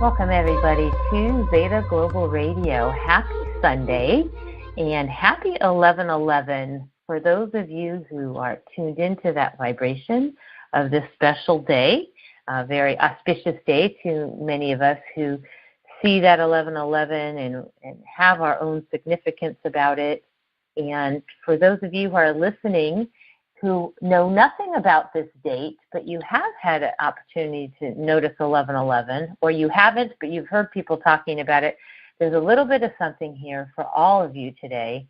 Welcome, everybody, to Zeta Global Radio. Happy Sunday and happy 11/11 for those of you who are tuned into that vibration of this special day, a very auspicious day to many of us who see that 11/11 and have our own significance about it. And for those of you who are listening who know nothing about this date, but you have had an opportunity to notice 11/11, or you haven't, but you've heard people talking about it, there's a little bit of something here for all of you today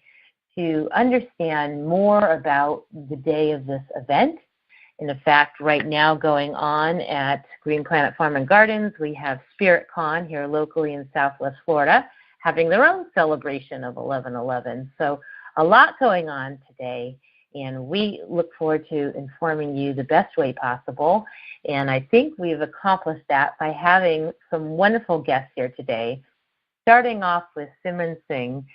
to understand more about the day of this event. And in fact, right now going on at Green Planet Farm and Gardens, we have Spirit Con here locally in Southwest Florida having their own celebration of 11/11. So a lot going on today. And we look forward to informing you the best way possible. And I think we've accomplished that by having some wonderful guests here today, starting off with Simran Singh,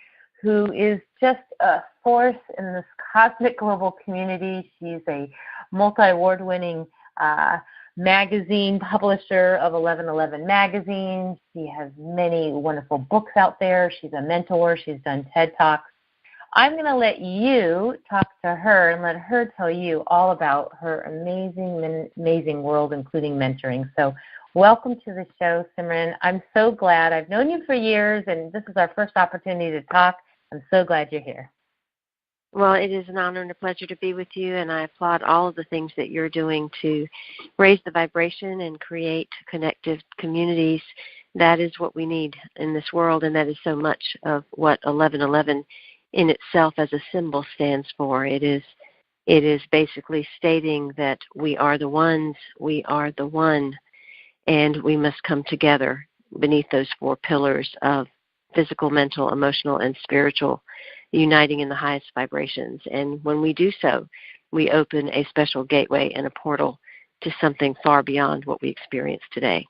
who is just a force in this cosmic global community. She's a multi-award-winning magazine publisher of 11/11 magazine. She has many wonderful books out there. She's a mentor. She's done TED Talks. I'm going to let you talk to her and let her tell you all about her amazing world, including mentoring. So welcome to the show, Simran. I'm so glad. I've known you for years, and this is our first opportunity to talk. I'm so glad you're here. Well, it is an honor and a pleasure to be with you, and I applaud all of the things that you're doing to raise the vibration and create connective communities. That is what we need in this world, and that is so much of what 11/11 in itself as a symbol stands for. It is basically stating that we are the ones, we are the one, and we must come together beneath those four pillars of physical, mental, emotional, and spiritual, uniting in the highest vibrations. And when we do so, we open a special gateway and a portal to something far beyond what we experience today.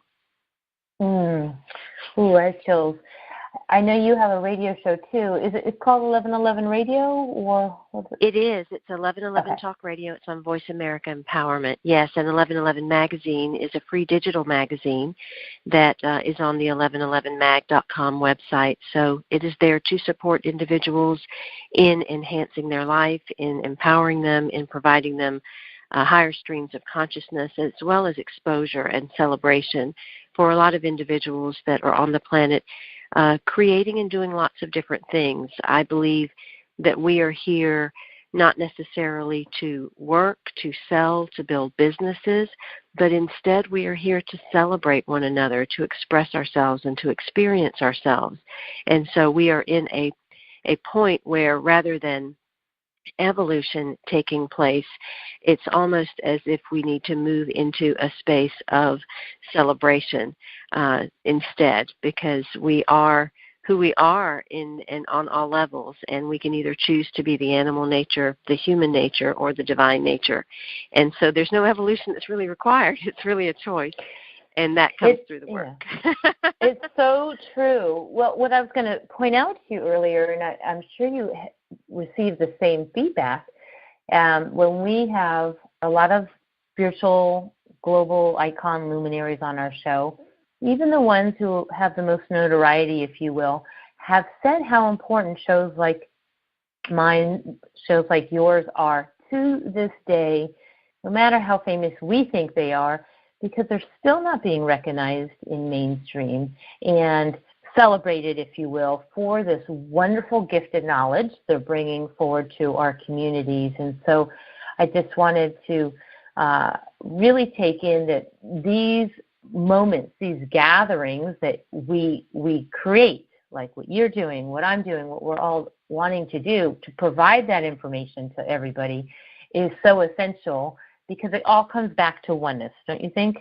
Ooh, I have chills. I know you have a radio show, too. It's called 11/11 Radio? Or It is. It's 11/11 Talk Radio. It's on Voice America Empowerment. Yes, and 11/11 Magazine is a free digital magazine that is on the 1111mag.com website. So it is there to support individuals in enhancing their life, in empowering them, in providing them higher streams of consciousness, as well as exposure and celebration for a lot of individuals that are on the planet creating and doing lots of different things. I believe that we are here not necessarily to work, to sell, to build businesses, but instead we are here to celebrate one another, to express ourselves and to experience ourselves. And so we are in a point where rather than evolution taking place, it's almost as if we need to move into a space of celebration instead, because we are who we are in and on all levels, and we can either choose to be the animal nature, the human nature, or the divine nature. And so there's no evolution that's really required. It's really a choice, and that comes through the work. Yeah. It's so true. Well, what I was going to point out to you earlier, and I'm sure you receive the same feedback, when we have a lot of spiritual global icon luminaries on our show, even the ones who have the most notoriety, if you will, have said how important shows like mine, shows like yours are to this day, no matter how famous we think they are, because they're still not being recognized in mainstream and celebrated, if you will, for this wonderful gifted knowledge they're bringing forward to our communities. And so I just wanted to really take in that these moments, these gatherings that we create, like what you're doing, what I'm doing, what we're all wanting to do to provide that information to everybody is so essential, because it all comes back to oneness, don't you think?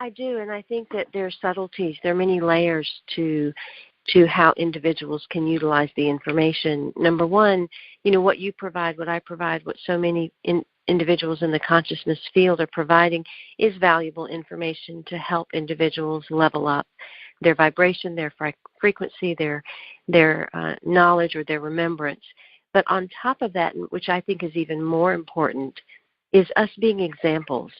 I do, and I think that there are subtleties. There are many layers to how individuals can utilize the information. Number one, what you provide, what I provide, what so many individuals in the consciousness field are providing is valuable information to help individuals level up their vibration, their frequency, their knowledge or their remembrance. But on top of that, which I think is even more important, is us being examples.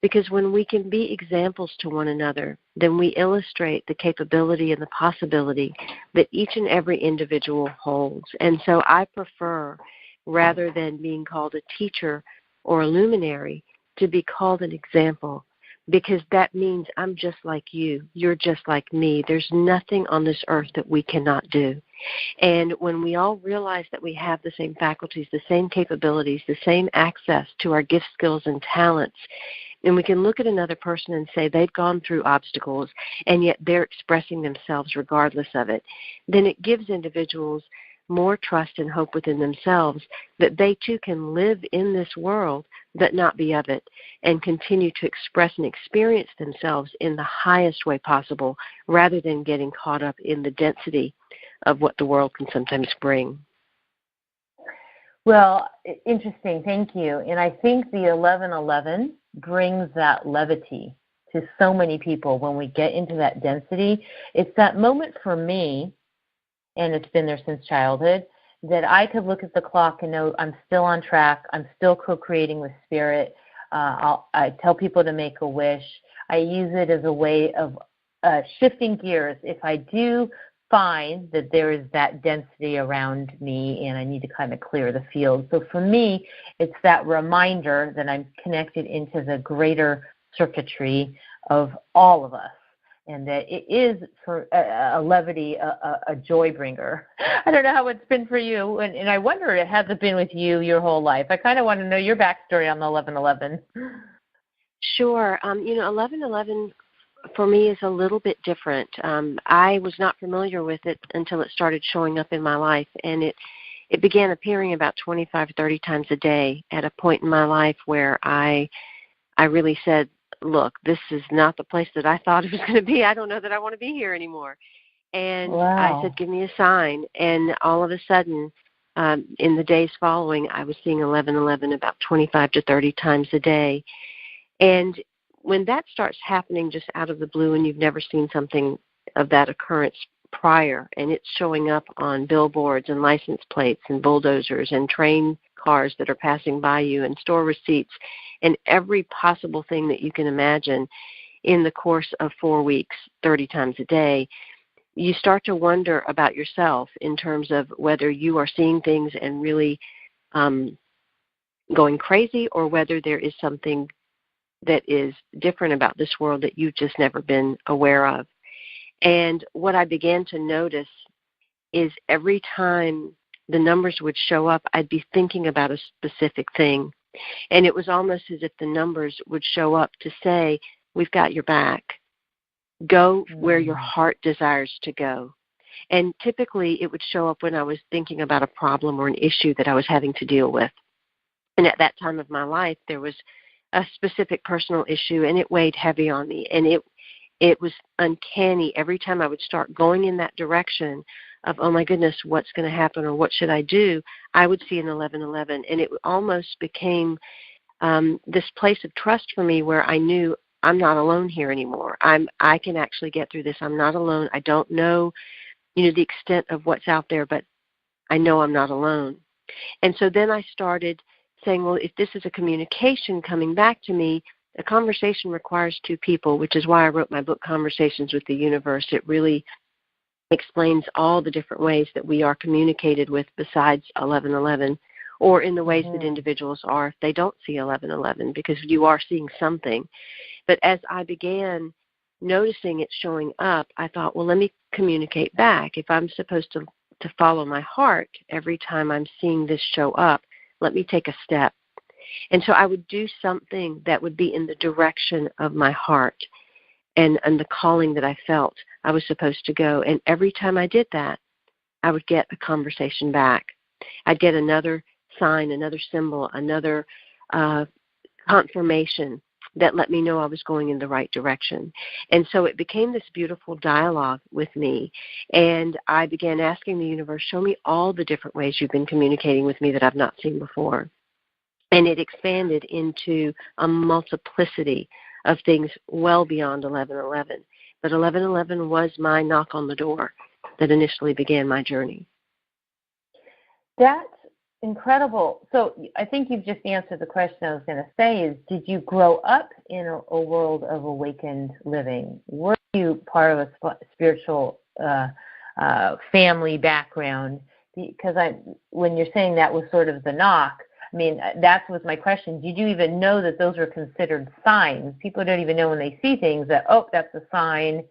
Because when we can be examples to one another, then we illustrate the capability and the possibility that each and every individual holds. And so I prefer, rather than being called a teacher or a luminary, to be called an example, because that means I'm just like you. You're just like me. There's nothing on this earth that we cannot do. And when we all realize that we have the same faculties, the same capabilities, the same access to our gifts, skills, and talents, and we can look at another person and say they've gone through obstacles and yet they're expressing themselves regardless of it, then it gives individuals more trust and hope within themselves that they too can live in this world but not be of it, and continue to express and experience themselves in the highest way possible, rather than getting caught up in the density of what the world can sometimes bring. Well, interesting. Thank you. And I think the 1111 brings that levity to so many people when we get into that density. It's that moment for me, and it's been there since childhood, that I could look at the clock and know I'm still on track. I'm still co-creating with spirit. I tell people to make a wish. I use it as a way of shifting gears. If I do find that there is that density around me and I need to kind of clear the field. So for me, it's that reminder that I'm connected into the greater circuitry of all of us, and that it is for a levity, a joy bringer. I don't know how it's been for you, and I wonder, it hasn't been with you your whole life. I kind of want to know your backstory on the 1111. Sure. 1111 for me is a little bit different. I was not familiar with it until it started showing up in my life, and it began appearing about 25, 30 times a day at a point in my life where I really said, look, this is not the place that I thought it was going to be. I don't know that I want to be here anymore. And Wow. I said, give me a sign. And all of a sudden, in the days following, I was seeing 1111 about 25 to 30 times a day. And when that starts happening just out of the blue and you've never seen something of that occurrence prior, and it's showing up on billboards and license plates and bulldozers and train cars that are passing by you and store receipts and every possible thing that you can imagine in the course of 4 weeks, 30 times a day, you start to wonder about yourself in terms of whether you are seeing things and really going crazy, or whether there is something that is different about this world that you've just never been aware of. And what I began to notice is every time the numbers would show up, I'd be thinking about a specific thing. And it was almost as if the numbers would show up to say, we've got your back. Go where your heart desires to go. And typically it would show up when I was thinking about a problem or an issue that I was having to deal with. And at that time of my life, there was a specific personal issue, and it weighed heavy on me. And it was uncanny every time I would start going in that direction of, oh my goodness, what's going to happen, or what should I do? I would see an 1111, and it almost became this place of trust for me, where I knew I'm not alone here anymore. I can actually get through this. I'm not alone. I don't know, the extent of what's out there, but I know I'm not alone. And so then I started saying, well, if this is a communication coming back to me, a conversation requires two people, which is why I wrote my book, Conversations with the Universe. It really explains all the different ways that we are communicated with besides 1111, or in the ways that individuals are if they don't see 1111, because you are seeing something. But as I began noticing it showing up, I thought, well, let me communicate back. If I'm supposed to follow my heart every time I'm seeing this show up, let me take a step. And so I would do something that would be in the direction of my heart and the calling that I felt I was supposed to go. And every time I did that, I would get a conversation back. I'd get another sign, another symbol, another confirmation that let me know I was going in the right direction. And so it became this beautiful dialogue with me. And I began asking the universe, show me all the different ways you've been communicating with me that I've not seen before. And it expanded into a multiplicity of things well beyond 1111. But 1111 was my knock on the door that initially began my journey. That incredible. So I think you've just answered the question I was going to say is, did you grow up in a world of awakened living? Were you part of a spiritual family background? Because when you're saying that was sort of the knock, I mean, that was my question. Did you even know that those were considered signs? People don't even know when they see things that, oh, that's a sign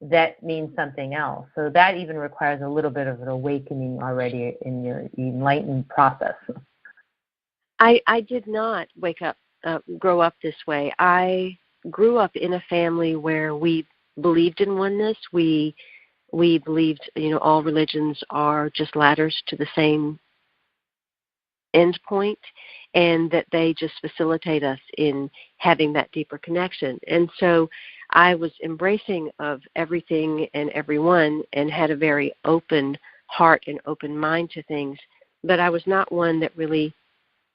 that means something else. So that even requires a little bit of an awakening already in your enlightened process. I did not grow up this way. I grew up in a family where we believed in oneness. We believed, all religions are just ladders to the same end point, and that they just facilitate us in having that deeper connection. And so I was embracing of everything and everyone and had a very open heart and open mind to things, but I was not one that really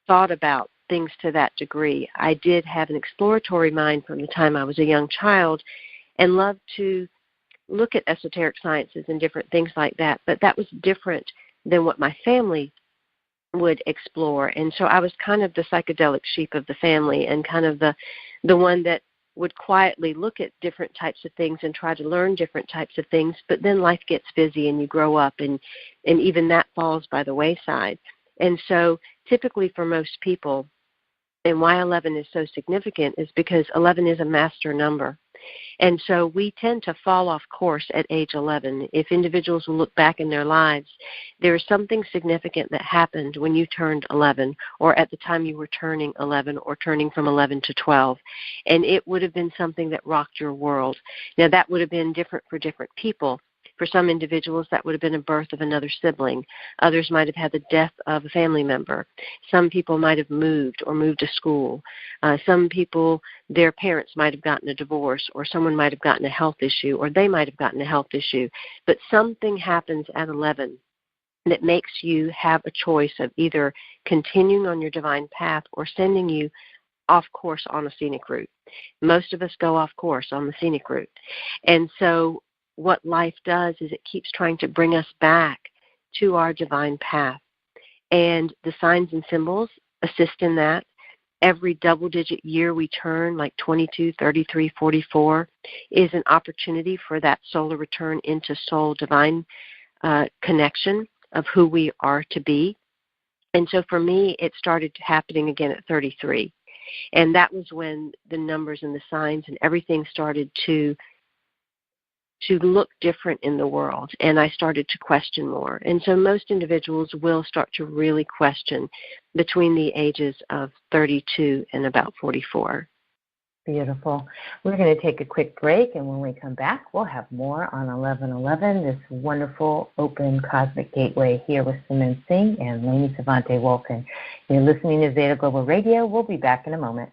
thought about things to that degree. I did have an exploratory mind from the time I was a young child and loved to look at esoteric sciences and different things like that, but that was different than what my family would explore. And so I was kind of the psychedelic sheep of the family and kind of the one that would quietly look at different types of things and try to learn different types of things, but then life gets busy and you grow up and even that falls by the wayside. And so typically for most people, and why 11 is so significant is because 11 is a master number. And so we tend to fall off course at age 11. If individuals will look back in their lives, there is something significant that happened when you turned 11 or at the time you were turning 11 or turning from 11 to 12. And it would have been something that rocked your world. Now, that would have been different for different people. For some individuals, that would have been a birth of another sibling. Others might have had the death of a family member. Some people might have moved or moved to school. Some people, their parents might have gotten a divorce, or someone might have gotten a health issue, or they might have gotten a health issue. But something happens at 11 that makes you have a choice of either continuing on your divine path or sending you off course on a scenic route. Most of us go off course on the scenic route. And so what life does is it keeps trying to bring us back to our divine path. And the signs and symbols assist in that. Every double-digit year we turn, like 22, 33, 44, is an opportunity for that solar return into soul divine connection of who we are to be. And so for me, it started happening again at 33. And that was when the numbers and the signs and everything started to look different in the world, and I started to question more. And so most individuals will start to really question between the ages of 32 and about 44. Beautiful. We're going to take a quick break, and when we come back, we'll have more on 1111, this wonderful open cosmic gateway here with Simran Singh and Lainie Sevante Wulkan. You're listening to Zeta Global Radio. We'll be back in a moment.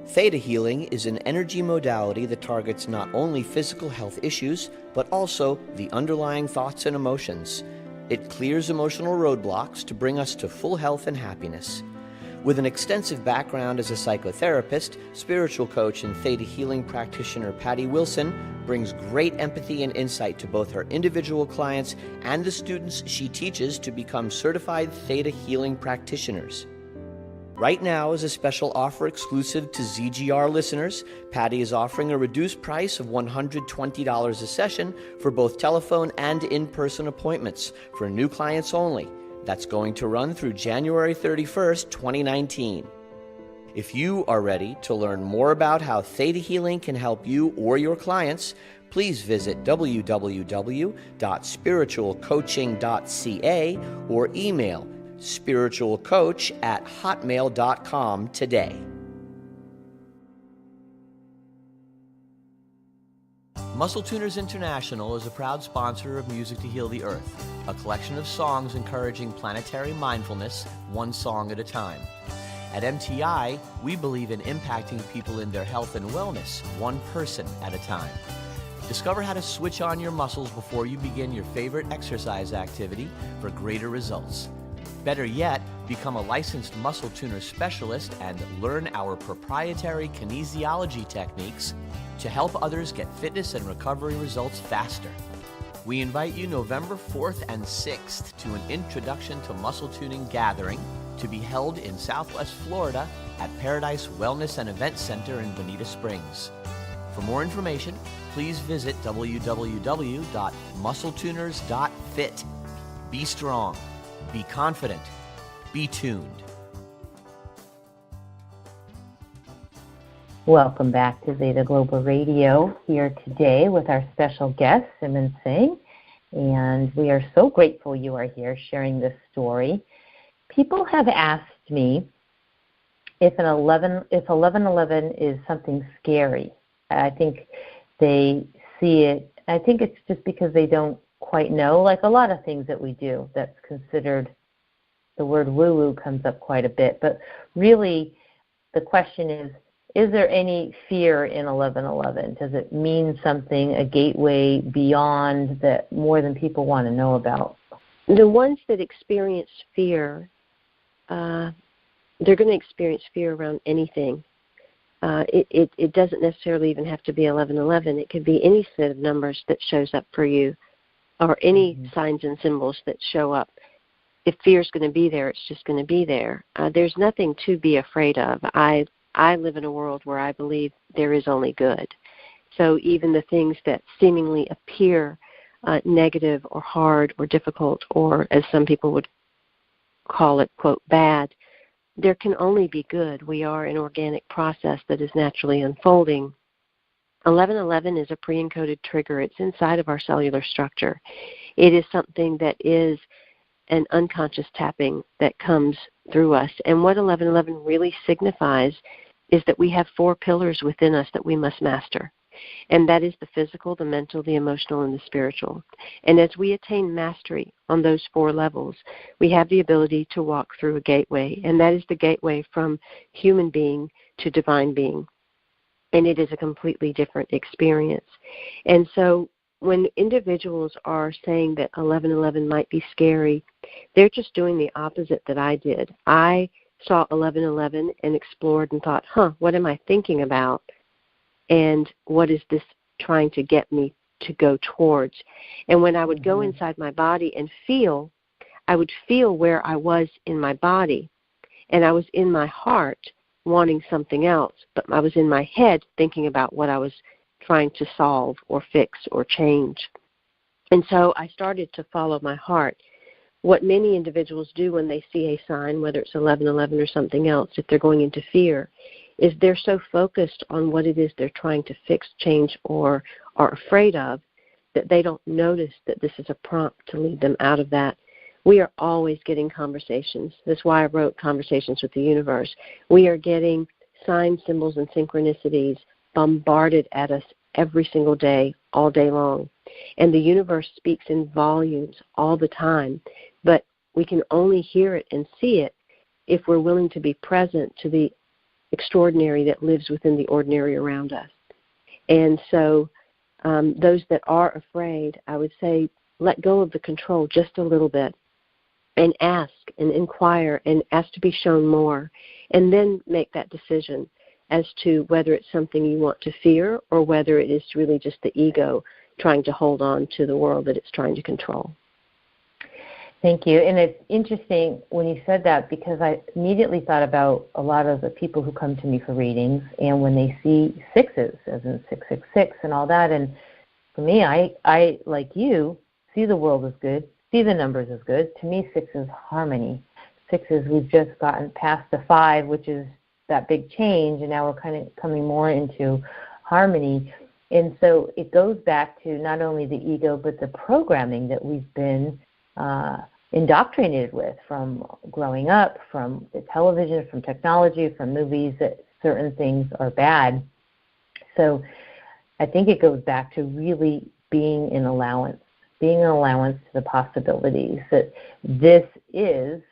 Theta healing is an energy modality that targets not only physical health issues, but also the underlying thoughts and emotions. It clears emotional roadblocks to bring us to full health and happiness. With an extensive background as a psychotherapist, spiritual coach, and Theta healing practitioner, Patty Wilson brings great empathy and insight to both her individual clients and the students she teaches to become certified Theta healing practitioners. Right now, as a special offer exclusive to ZGR listeners, Patty is offering a reduced price of $120 a session for both telephone and in-person appointments for new clients only. That's going to run through January 31st, 2019. If you are ready to learn more about how Theta healing can help you or your clients, please visit www.spiritualcoaching.ca or email spiritualcoach@hotmail.com today. Muscle Tuners International is a proud sponsor of Music to Heal the Earth, a collection of songs encouraging planetary mindfulness, one song at a time. At MTI, we believe in impacting people in their health and wellness, one person at a time. Discover how to switch on your muscles before you begin your favorite exercise activity for greater results. Better yet, become a licensed muscle tuner specialist and learn our proprietary kinesiology techniques to help others get fitness and recovery results faster. We invite you November 4th and 6th to an Introduction to Muscle Tuning gathering to be held in Southwest Florida at Paradise Wellness and Event Center in Bonita Springs. For more information, please visit www.muscletuners.fit. Be strong, be confident, be tuned. Welcome back to Zeta Global Radio, here today with our special guest, Simran Singh, and we are so grateful you are here sharing this story. People have asked me if 1111 is something scary. I think they see it, I think it's just because they don't quite know, like a lot of things that we do that's considered, the word woo-woo comes up quite a bit, but really the question is there any fear in 1111? Does it mean something, a gateway beyond that more than people want to know about? The ones that experience fear, they're going to experience fear around anything. It doesn't necessarily even have to be 1111. It could be any set of numbers that shows up for you, or any signs and symbols that show up. If fear is going to be there, it's just going to be there. There's nothing to be afraid of. I live in a world where I believe there is only good. So even the things that seemingly appear negative or hard or difficult, or as some people would call it, quote, bad, there can only be good. We are an organic process that is naturally unfolding. 1111 is a pre-encoded trigger. It's inside of our cellular structure. It is something that is an unconscious tapping that comes through us. And what 1111 really signifies is that we have 4 pillars within us that we must master. And that is the physical, the mental, the emotional, and the spiritual. And as we attain mastery on those 4 levels, we have the ability to walk through a gateway. And that is the gateway from human being to divine being. And it is a completely different experience. And so when individuals are saying that 1111 might be scary, they're just doing the opposite that I did. I saw 1111 and explored and thought, what am I thinking about? And what is this trying to get me to go towards? And when I would go inside my body and feel, I would feel where I was in my body. And I was in my heart wanting something else, but I was in my head thinking about what I was trying to solve or fix or change. And so I started to follow my heart. What many individuals do when they see a sign, whether it's 1111 or something else, if they're going into fear, is they're so focused on what it is they're trying to fix, change, or are afraid of, that they don't notice that this is a prompt to lead them out of that. We are always getting conversations. That's why I wrote Conversations with the Universe. We are getting signs, symbols, and synchronicities bombarded at us every single day, all day long. And the universe speaks in volumes all the time, but we can only hear it and see it if we're willing to be present to the extraordinary that lives within the ordinary around us. And so those that are afraid, I would say, let go of the control just a little bit and ask and inquire and ask to be shown more, and then make that decision as to whether it's something you want to fear or whether it is really just the ego trying to hold on to the world that it's trying to control. Thank you. And it's interesting when you said that, because I immediately thought about a lot of the people who come to me for readings, and when they see 6s, as in 666 and all that, and for me, I like you, see the world as good, see the numbers as good. To me, 6 is harmony. 6s, we've just gotten past the 5, which is that big change, and now we're kind of coming more into harmony. And so it goes back to not only the ego, but the programming that we've been indoctrinated with from growing up, from the television, from technology, from movies, that certain things are bad. So I think it goes back to really being an allowance to the possibilities, that this is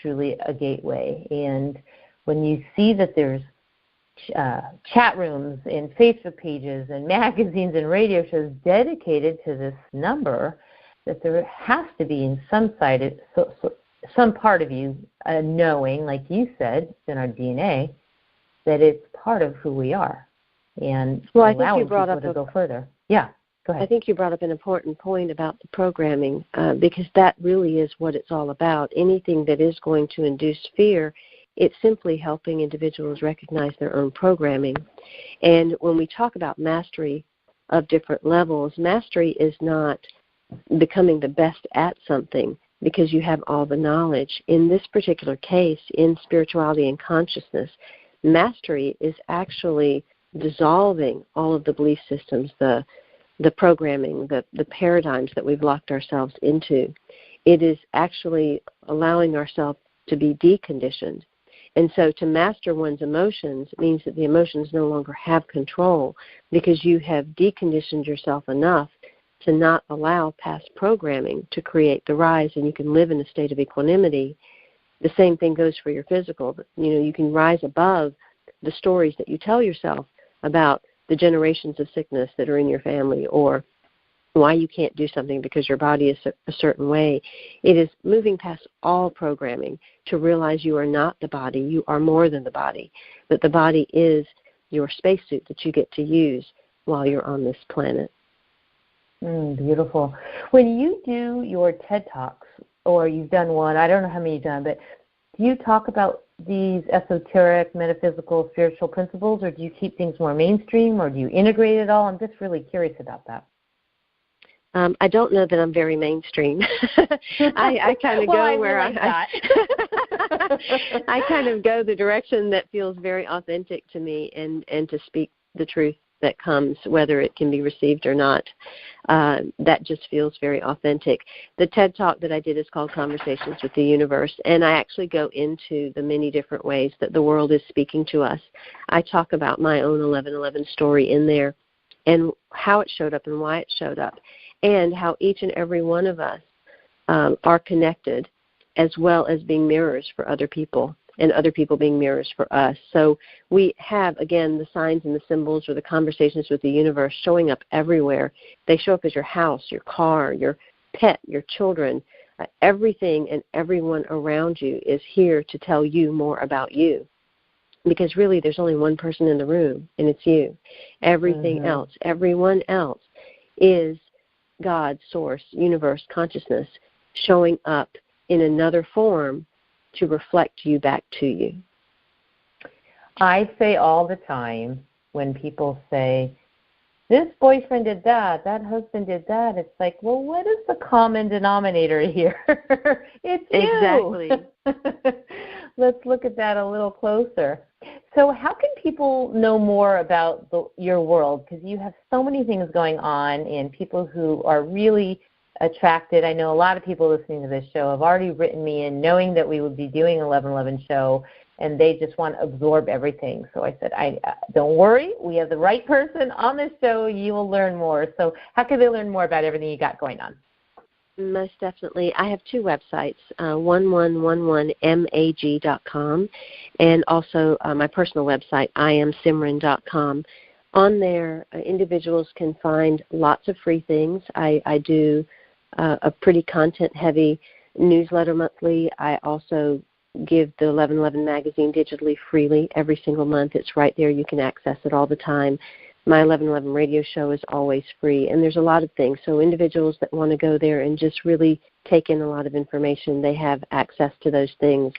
truly a gateway. And when you see that there's chat rooms and Facebook pages and magazines and radio shows dedicated to this number, that there has to be in some side, some part of you knowing, like you said, it's in our DNA, that it's part of who we are, and well, I think you brought up to go further. Yeah. Go ahead. I think you brought up an important point about the programming because that really is what it's all about. Anything that is going to induce fear, it's simply helping individuals recognize their own programming. And when we talk about mastery of different levels, mastery is not becoming the best at something because you have all the knowledge. In this particular case, in spirituality and consciousness, mastery is actually dissolving all of the belief systems, the programming, the paradigms that we've locked ourselves into. It is actually allowing ourselves to be deconditioned. And so to master one's emotions means that the emotions no longer have control because you have deconditioned yourself enough to not allow past programming to create the rise, and you can live in a state of equanimity. The same thing goes for your physical. You can rise above the stories that you tell yourself about the generations of sickness that are in your family or why you can't do something because your body is a certain way. It is moving past all programming to realize you are not the body. You are more than the body. But the body is your spacesuit that you get to use while you're on this planet. Beautiful. When you do your TED Talks, or you've done one, I don't know how many you've done, but do you talk about these esoteric, metaphysical, spiritual principles, or do you keep things more mainstream, or do you integrate it all? I'm just really curious about that. I don't know that I'm very mainstream. I kind of go where I kind of go the direction that feels very authentic to me, and to speak the truth that comes, whether it can be received or not. That just feels very authentic. The TED Talk that I did is called Conversations with the Universe, and I actually go into the many different ways that the world is speaking to us. I talk about my own 1111 story in there and how it showed up and why it showed up, and how each and every one of us are connected, as well as being mirrors for other people, and other people being mirrors for us. So we have, again, the signs and the symbols or the conversations with the universe showing up everywhere. They show up as your house, your car, your pet, your children. Everything and everyone around you is here to tell you more about you. Because really there's only one person in the room, and it's you. Everything else, everyone else is God, source, universe, consciousness showing up in another form to reflect you back to you. I say all the time when people say, this boyfriend did that husband did that, it's like, well, what is the common denominator here? It's you. Exactly. Let's look at that a little closer. So how can people know more about your world? Because you have so many things going on, and people who are really attracted. I know a lot of people listening to this show have already written me in knowing that we would be doing an 1111 show, and they just want to absorb everything. So I said, don't worry, we have the right person on this show. You will learn more. So how can they learn more about everything you got going on? Most definitely. I have two websites, 1111mag.com, and also my personal website, iamsimran.com. On there, individuals can find lots of free things. I do a pretty content-heavy newsletter monthly. I also give the 1111 magazine digitally freely every single month. It's right there. You can access it all the time. My 1111 radio show is always free, and there's a lot of things. So individuals that want to go there and just really take in a lot of information, they have access to those things.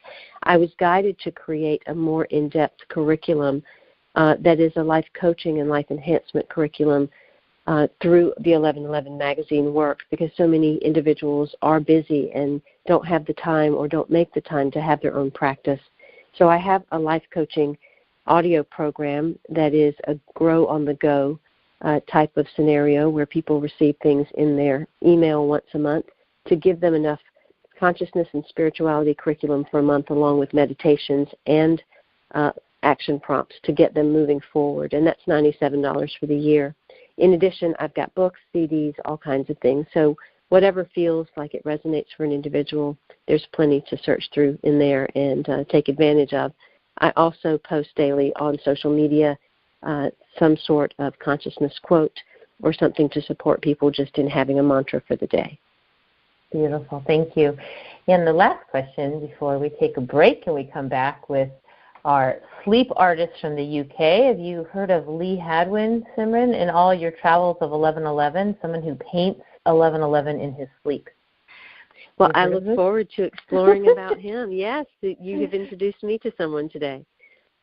I was guided to create a more in-depth curriculum that is a life coaching and life enhancement curriculum through the 1111 magazine work, because so many individuals are busy and don't have the time or don't make the time to have their own practice. So I have a life coaching audio program that is a grow on the go type of scenario where people receive things in their email once a month to give them enough consciousness and spirituality curriculum for a month, along with meditations and action prompts to get them moving forward, and that's $97 for the year. In addition, I've got books, CDs, all kinds of things. So whatever feels like it resonates for an individual, there's plenty to search through in there and take advantage of. I also post daily on social media some sort of consciousness quote or something to support people just in having a mantra for the day. Beautiful. Thank you. And the last question before we take a break and we come back with are sleep artists from the UK. Have you heard of Lee Hadwin, Simran, in all your travels of 1111? Someone who paints 1111 in his sleep. Well, I look forward to exploring about him. Yes, you have introduced me to someone today.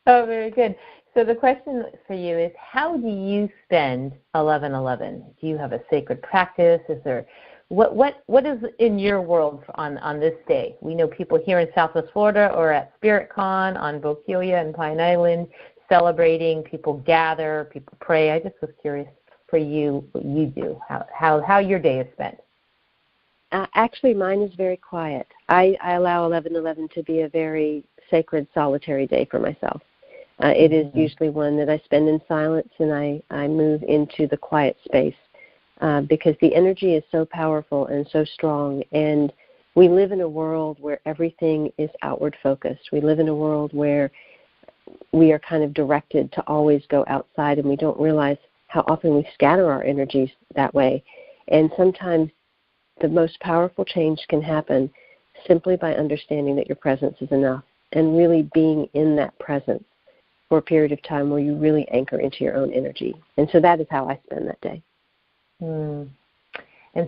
Oh, very good. So the question for you is, how do you spend 1111? Do you have a sacred practice? Is there what is in your world on this day? We know people here in Southwest Florida or at SpiritCon on Bokeelia and Pine Island celebrating. People gather, people pray. I just was curious for you what you do, how your day is spent. Actually, mine is very quiet. I allow 1111 to be a very sacred, solitary day for myself. It is usually one that I spend in silence, and I move into the quiet space because the energy is so powerful and so strong. And we live in a world where everything is outward focused. We live in a world where we are kind of directed to always go outside, and we don't realize how often we scatter our energies that way. And sometimes the most powerful change can happen simply by understanding that your presence is enough and really being in that presence for a period of time where you really anchor into your own energy. And so that is how I spend that day. And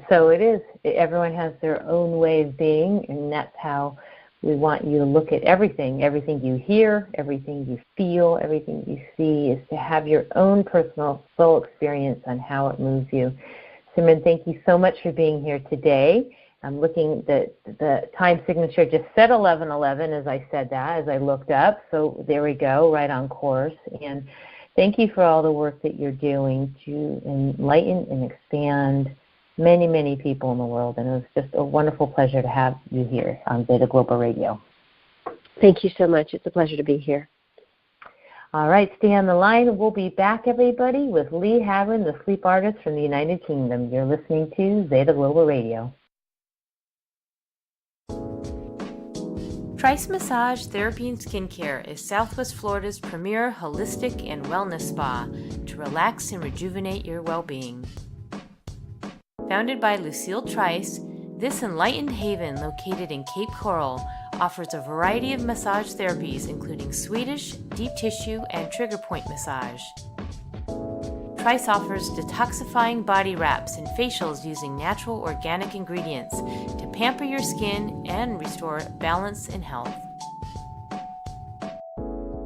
so it is. Everyone has their own way of being, and that's how we want you to look at everything. Everything you hear, everything you feel, everything you see is to have your own personal soul experience on how it moves you. Simran, thank you so much for being here today. I'm looking, the time signature just said 11:11 as I said that, as I looked up. So there we go, right on course. And thank you for all the work that you're doing to enlighten and expand many, many people in the world. And it was just a wonderful pleasure to have you here on Zeta Global Radio. Thank you so much. It's a pleasure to be here. All right, stay on the line. We'll be back, everybody, with Lee Hadwin, the sleep artist from the United Kingdom. You're listening to Zeta Global Radio. Trice Massage Therapy and Skincare is Southwest Florida's premier holistic and wellness spa to relax and rejuvenate your well-being. Founded by Lucille Trice, this enlightened haven located in Cape Coral offers a variety of massage therapies including Swedish, deep tissue, and trigger point massage. Trice offers detoxifying body wraps and facials using natural organic ingredients to pamper your skin and restore balance and health.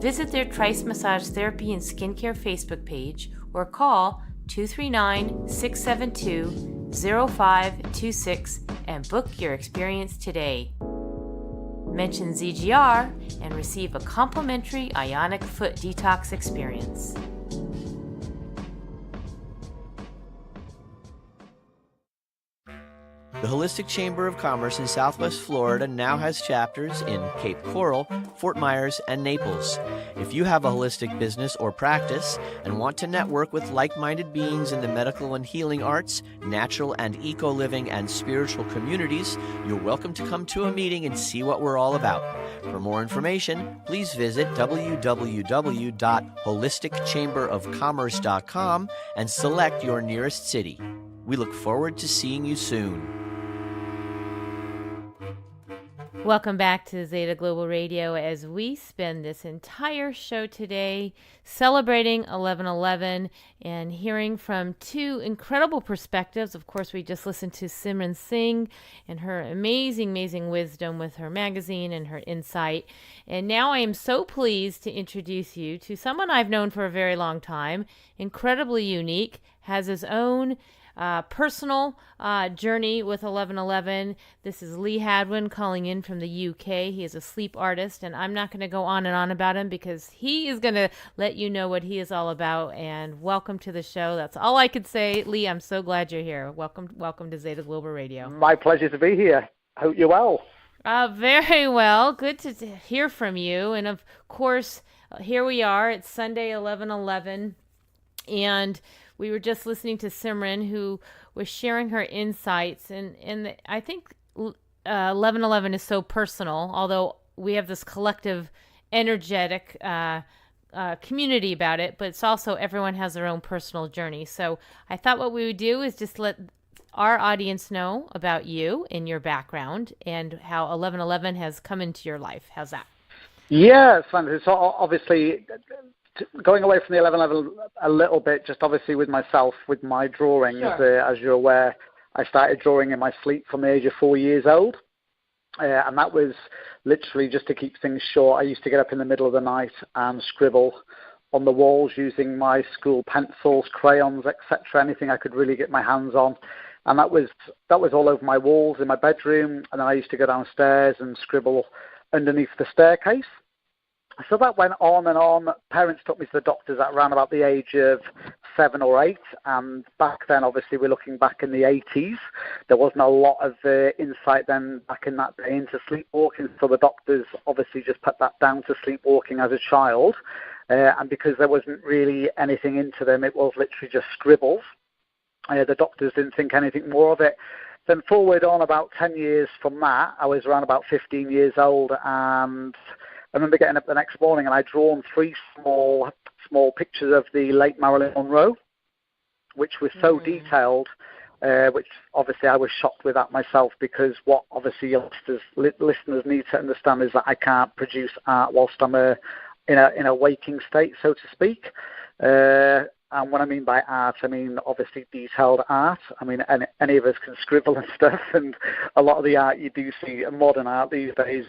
Visit their Trice Massage Therapy and Skincare Facebook page or call 239-672-0526 and book your experience today. Mention ZGR and receive a complimentary ionic foot detox experience. The Holistic Chamber of Commerce in Southwest Florida now has chapters in Cape Coral, Fort Myers, and Naples. If you have a holistic business or practice and want to network with like-minded beings in the medical and healing arts, natural and eco-living and spiritual communities, you're welcome to come to a meeting and see what we're all about. For more information, please visit www.holisticchamberofcommerce.com and select your nearest city. We look forward to seeing you soon. Welcome back to Zeta Global Radio as we spend this entire show today celebrating 11/11 and hearing from two incredible perspectives. Of course, we just listened to Simran Singh and her amazing, amazing wisdom with her magazine and her insight. And now I am so pleased to introduce you to someone I've known for a very long time, incredibly unique, has his own personal journey with 11:11. This is Lee Hadwin calling in from the UK. He is a sleep artist, and I'm not going to go on and on about him because he is going to let you know what he is all about. And welcome to the show. That's all I could say. Lee, I'm so glad you're here. Welcome to Zeta Global Radio. My pleasure to be here. Hope you're well. Very well. Good to hear from you. And of course, here we are. It's Sunday, 11/11, and we were just listening to Simran, who was sharing her insights, and I think 11/11 is so personal, although we have this collective energetic community about it, but it's also everyone has their own personal journey. So I thought what we would do is just let our audience know about you and your background and how 11/11 has come into your life. How's that? Yeah, it's fun. So obviously, going away from the 11:11 a little bit, just obviously with myself, with my drawings, Sure. as you're aware, I started drawing in my sleep from the age of 4 years old. And that was literally just to keep things short. I used to get up in the middle of the night and scribble on the walls using my school pencils, crayons, etc., anything I could really get my hands on. And that was all over my walls in my bedroom. And then I used to go downstairs and scribble underneath the staircase. So that went on and on. Parents took me to the doctors at around about the age of 7 or 8. And back then, obviously, we're looking back in the 80s. There wasn't a lot of insight then back in that day into sleepwalking. So the doctors obviously just put that down to sleepwalking as a child. And because there wasn't really anything into them, it was literally just scribbles. The doctors didn't think anything more of it. Then forward on about 10 years from that, I was around about 15 years old, and I remember getting up the next morning and I'd drawn 3 small pictures of the late Marilyn Monroe, which was so detailed, which obviously I was shocked with that myself, because what obviously your listeners need to understand is that I can't produce art whilst I'm in a waking state, so to speak. And what I mean by art, I mean obviously detailed art. I mean, any of us can scribble and stuff, and a lot of the art you do see, modern art these days,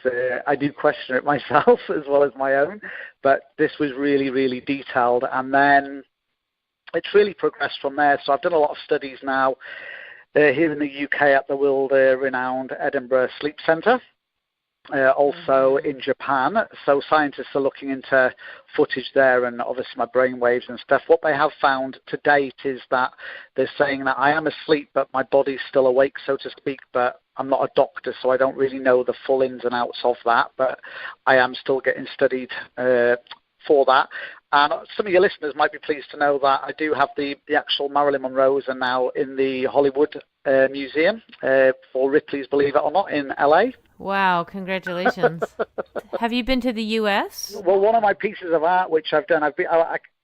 I do question it myself as well as my own. But this was really, really detailed, and then it's really progressed from there. So I've done a lot of studies now here in the UK at the world-renowned Edinburgh Sleep Centre. Also in Japan. So scientists are looking into footage there and obviously my brain waves and stuff. What they have found to date is that they're saying that I am asleep but my body's still awake, so to speak, but I'm not a doctor, so I don't really know the full ins and outs of that, but I am still getting studied for that. And some of your listeners might be pleased to know that I do have the actual Marilyn Monroes are now in the Hollywood Museum for Ripley's, believe it or not, in LA. Wow, congratulations. Have you been to the U.S.? Well, one of my pieces of art which I've done, I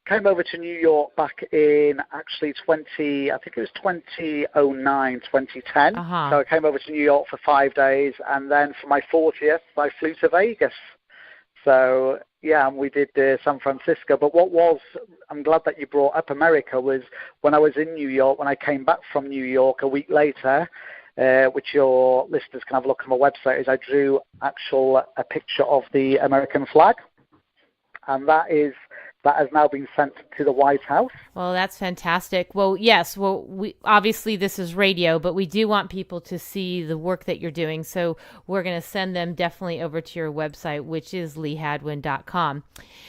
came over to New York back in actually 2009, 2010. Uh-huh. So I came over to New York for 5 days, and then for my 40th, I flew to Vegas. So, yeah, and we did San Francisco. But I'm glad that you brought up America, was when I was in New York, when I came back from New York a week later, which your listeners can have a look on my website, is I drew a picture of the American flag. And that has now been sent to the White House. Well, that's fantastic. Well, yes. Well, we obviously this is radio, but we do want people to see the work that you're doing. So we're going to send them definitely over to your website, which is leehadwin.com.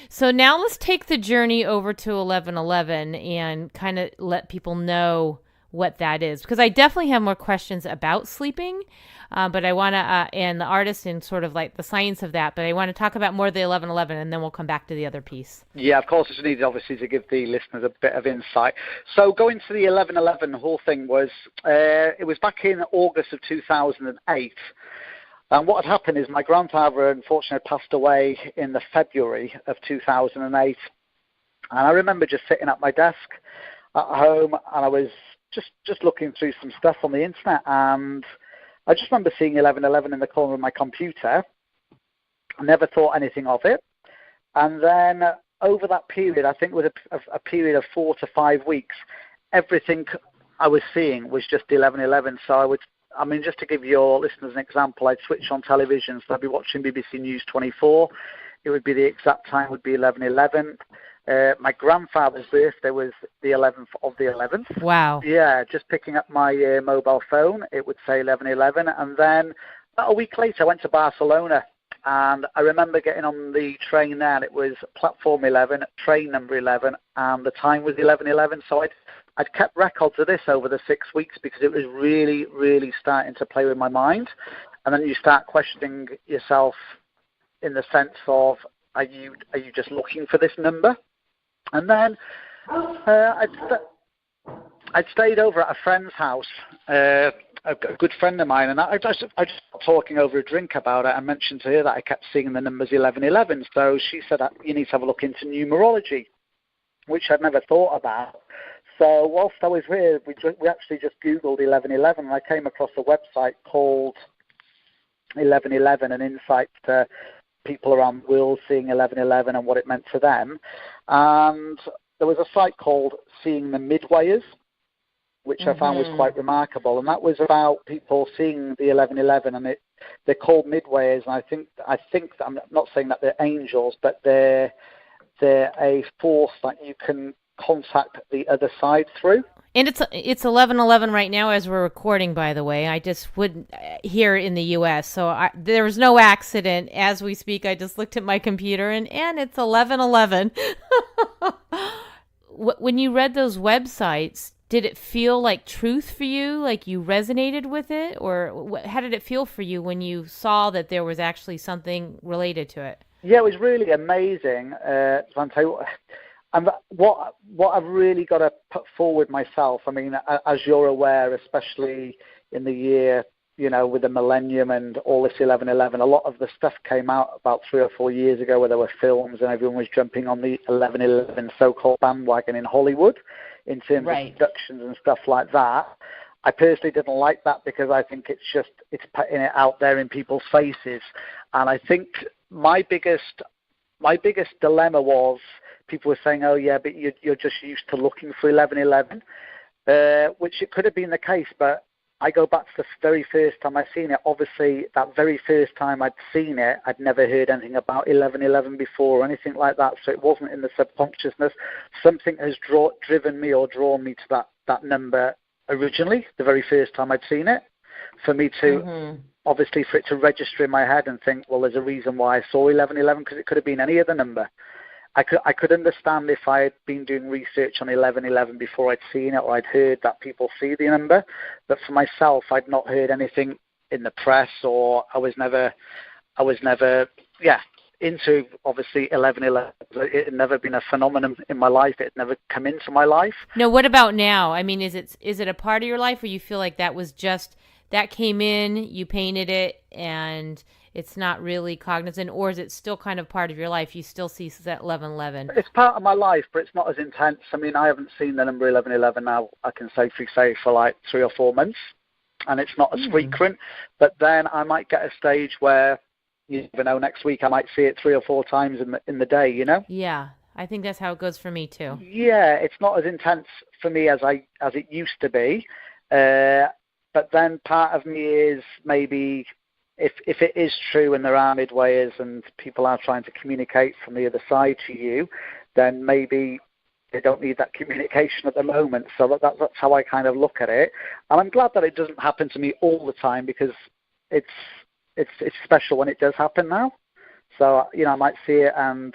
So now let's take the journey over to 1111 and kind of let people know what that is, because I definitely have more questions about sleeping, but I want to, and the artist and sort of like the science of that, but I want to talk about more of the 1111, and then we'll come back to the other piece. Yeah, of course, it's needed, obviously, to give the listeners a bit of insight. So going to the 1111, the whole thing was, it was back in August of 2008, and what had happened is my grandfather, unfortunately, passed away in the February of 2008, and I remember just sitting at my desk at home, and I was just looking through some stuff on the internet, and I just remember seeing 1111 in the corner of my computer. I never thought anything of it. And then over that period, I think it was a period of 4 to 5 weeks, everything I was seeing was just 1111. So just to give your listeners an example, I'd switch on television, so I'd be watching BBC News 24. It would be the exact time would be 1111. My grandfather's birthday was the 11th of the 11th. Wow. Yeah, just picking up my mobile phone, it would say 11:11. And then about a week later, I went to Barcelona. And I remember getting on the train there, and it was platform 11, train number 11, and the time was 11:11. So I'd kept records of this over the 6 weeks, because it was really, really starting to play with my mind. And then you start questioning yourself in the sense of, are you just looking for this number? And then I'd stayed over at a friend's house, a good friend of mine, and I just talking over a drink about it. I mentioned to her that I kept seeing the numbers 1111. So she said, you need to have a look into numerology, which I'd never thought about. So whilst I was here, we actually just Googled 1111, and I came across a website called 1111 and Insights to people around the world seeing 11/11 and what it meant to them. And there was a site called Seeing the Midwayers, which I found was quite remarkable, and that was about people seeing the 11/11, and they're called midwayers, and I think I'm not saying that they're angels, but they're a force that you can contact the other side through. And it's 11/11 right now as we're recording, by the way. I just wouldn't here in the U.S., so there was no accident as we speak. I just looked at my computer, and it's 11/11. When you read those websites, did it feel like truth for you, like you resonated with it? Or how did it feel for you when you saw that there was actually something related to it? Yeah, it was really amazing, Svante. And what I've really got to put forward myself, I mean, as you're aware, especially in the year, with the millennium and all this 11/11, a lot of the stuff came out about 3 or 4 years ago where there were films and everyone was jumping on the 11/11 so-called bandwagon in Hollywood in terms of productions and stuff like that. I personally didn't like that because I think it's putting it out there in people's faces. And I think my biggest dilemma was people were saying, oh, yeah, but you're just used to looking for 11/11, which it could have been the case, but I go back to the very first time I seen it. Obviously, that very first time I'd seen it, I'd never heard anything about 11/11 before or anything like that, so it wasn't in the subconsciousness. Something has driven me or drawn me to that number originally, the very first time I'd seen it, for me to, obviously, for it to register in my head and think, well, there's a reason why I saw 11/11, because it could have been any other number. I could understand if I had been doing research on 11/11 before I'd seen it, or I'd heard that people see the number. But for myself, I'd not heard anything in the press, or I was never, into obviously 11/11. It had never been a phenomenon in my life. It had never come into my life. No, what about now? I mean, is it a part of your life, or you feel like that was just that came in, you painted it, and it's not really cognizant, or is it still kind of part of your life? You still see that 11/11? It's part of my life, but it's not as intense. I mean, I haven't seen the number 11/11 now, I can safely say, for like 3 or 4 months, and it's not as frequent. But then I might get a stage where, you never know, next week I might see it 3 or 4 times in the day, Yeah, I think that's how it goes for me too. Yeah, it's not as intense for me as it used to be. But then part of me is maybe, if it is true and there are midwayers and people are trying to communicate from the other side to you, then maybe they don't need that communication at the moment. So that's how I kind of look at it. And I'm glad that it doesn't happen to me all the time, because it's special when it does happen now. So, I might see it and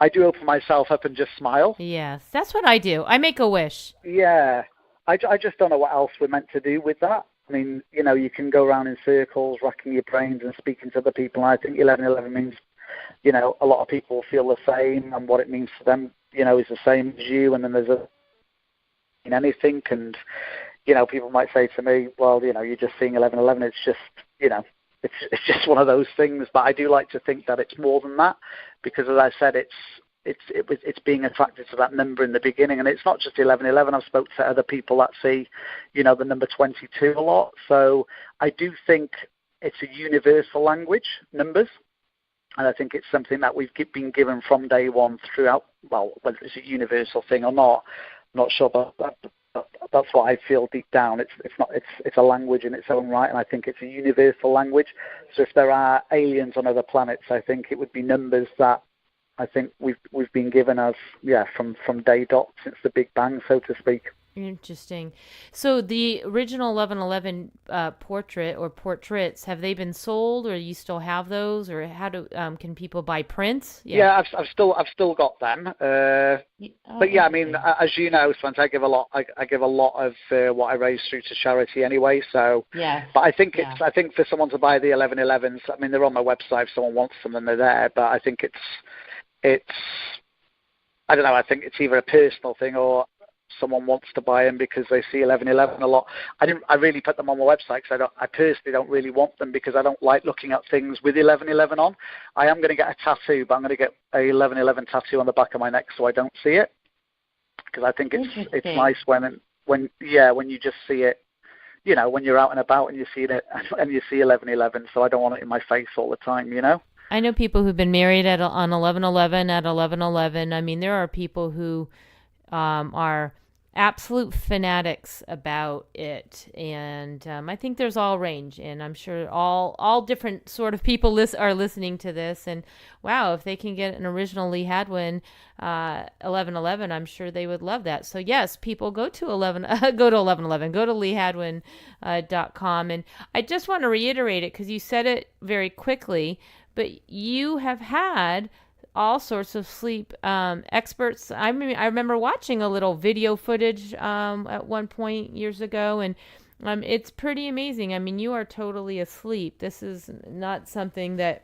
I do open myself up and just smile. Yes, that's what I do. I make a wish. Yeah. I just don't know what else we're meant to do with that. I mean, you can go around in circles, racking your brains and speaking to other people. And I think 11/11 means, a lot of people feel the same, and what it means to them, is the same as you. And then there's anything. And, people might say to me, well, you're just seeing 11/11. It's just, it's just one of those things. But I do like to think that it's more than that, because, as I said, it's being attracted to that number in the beginning, and it's not just 11/11. I've spoke to other people that see, the number 22 a lot. So I do think it's a universal language, numbers, and I think it's something that we've been given from day one throughout. Well, whether it's a universal thing or not, I'm not sure, but that's what I feel deep down. It's a language in its own right, and I think it's a universal language. So if there are aliens on other planets, I think it would be numbers that I think we've been given as, from day dot, since the Big Bang, so to speak. Interesting. So the original 11/11 portrait or portraits, have they been sold, or you still have those, or how can people buy prints? Yeah, I've still got them. But yeah, I mean, as you know, Svante, I give a lot of what I raise through to charity anyway. So yeah. But I think I think for someone to buy the 11/11s, I mean, they're on my website. If someone wants them, then they're there. But I think it's I don't know. I think it's either a personal thing or someone wants to buy them because they see 11/11 a lot. I really put them on my website because I personally don't really want them, because I don't like looking at things with 11/11 on. I am going to get a tattoo, but I'm going to get a 11/11 tattoo on the back of my neck so I don't see it, because I think it's nice when you just see it, when you're out and about and you see it and you see 11/11. So I don't want it in my face all the time, I know people who've been married on 11/11 at 11/11. I mean, there are people who are absolute fanatics about it, and I think there's all range, and I'm sure all different sort of people are listening to this. And wow, if they can get an original Lee Hadwin 11/11, I'm sure they would love that. So yes, people go to 11/11, go to leehadwin.com. And I just want to reiterate it because you said it very quickly, but you have had all sorts of sleep experts. I mean, I remember watching a little video footage at one point years ago, and it's pretty amazing. I mean, you are totally asleep. This is not something that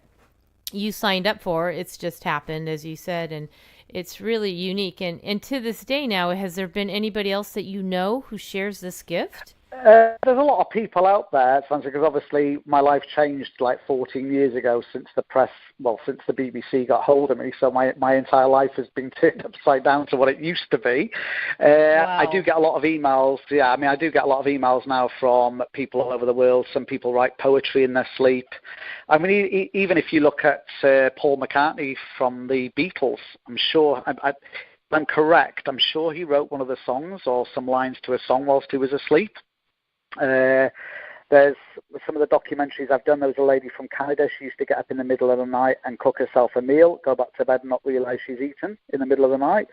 you signed up for. It's just happened, as you said, and it's really unique. And to this day now, has there been anybody else that you know who shares this gift? There's a lot of people out there, because obviously my life changed like 14 years ago since the BBC got hold of me. So my entire life has been turned upside down to what it used to be. Wow. I do get a lot of emails. Yeah, I mean, I do get a lot of emails now from people all over the world. Some people write poetry in their sleep. I mean, even if you look at Paul McCartney from the Beatles, I'm sure, I'm correct, I'm sure he wrote one of the songs or some lines to a song whilst he was asleep. There's some of the documentaries I've done. There was a lady from Canada. She used to get up in the middle of the night and cook herself a meal, go back to bed and not realize she's eaten in the middle of the night.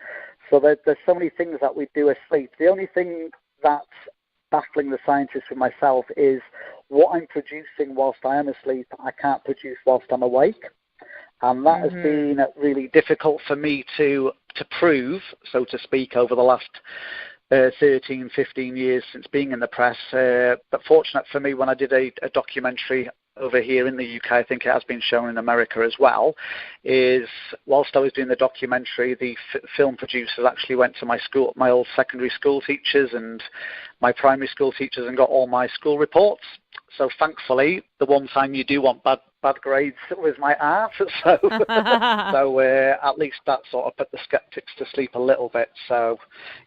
So there's so many things that we do asleep. The only thing that's baffling the scientists with myself is what I'm producing whilst I am asleep, I can't produce whilst I'm awake. And that has been really difficult for me to prove, so to speak, over the last 13, 15 years since being in the press. But fortunate for me, when I did a documentary over here in the UK, I think it has been shown in America as well, is whilst I was doing the documentary, the film producers actually went to my old secondary school teachers and my primary school teachers and got all my school reports. So thankfully, the one time you do want bad grades was my art. So at least that sort of put the skeptics to sleep a little bit. So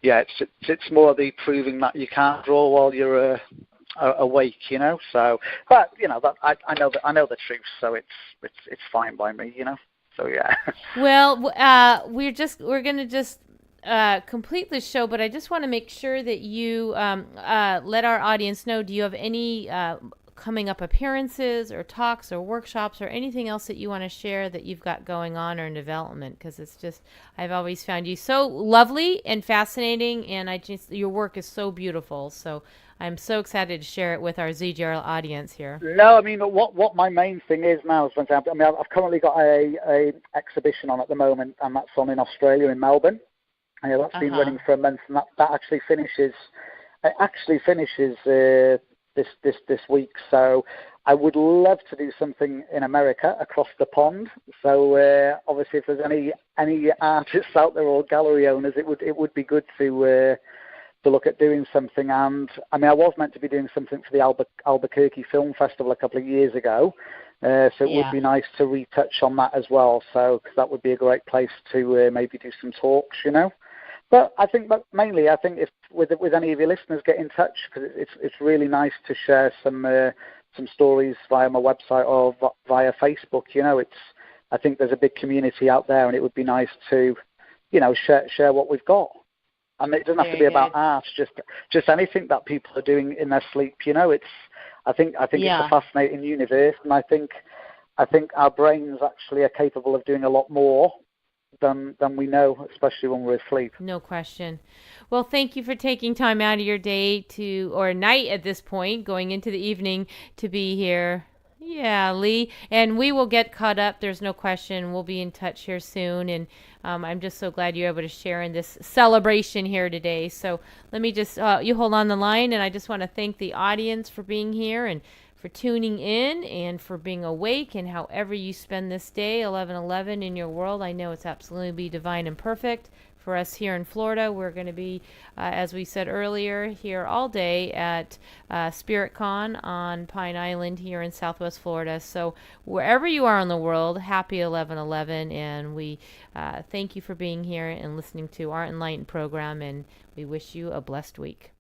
yeah, it's more the proving that you can't draw while you're awake, you know. So, but you know that I know the truth, so it's fine by me, you know. So yeah. Well, we're gonna just complete this show, but I just want to make sure that you let our audience know. Do you have any coming up appearances or talks or workshops or anything else that you want to share that you've got going on or in development? Because it's just, I've always found you so lovely and fascinating, and your work is so beautiful. So I'm so excited to share it with our ZGR audience here. No, I mean, what my main thing is now is, I mean, I've currently got a exhibition on at the moment, and that's on in Australia, in Melbourne. That's been running for a month, and that actually finishes this week. So I would love to do something in America across the pond. So obviously, if there's any artists out there or gallery owners, it would be good to look at doing something. And I mean, I was meant to be doing something for the Albuquerque Film Festival a couple of years ago. So it would be nice to retouch on that as well. So, because that would be a great place to maybe do some talks, you know. But I think that mainly, if with any of your listeners, get in touch, because it's really nice to share some stories via my website or via Facebook. You know, I think there's a big community out there, and it would be nice to, you know, share what we've got. And it doesn't have to be about art, just anything that people are doing in their sleep. You know, I think it's a fascinating universe, and I think our brains actually are capable of doing a lot more than we know, especially when we're asleep. No question. Well, thank you for taking time out of your day or night at this point, going into the evening, to be here. Yeah, Lee. And we will get caught up. There's no question. We'll be in touch here soon. And I'm just so glad you're able to share in this celebration here today. So let me just, you hold on the line. And I just want to thank the audience for being here and for tuning in and for being awake, and however you spend this day, 11/11 in your world. I know it's absolutely divine and perfect. For us here in Florida, we're going to be, as we said earlier, here all day at SpiritCon on Pine Island here in Southwest Florida. So wherever you are in the world, happy 11/11, and we thank you for being here and listening to our Enlightened program, and we wish you a blessed week.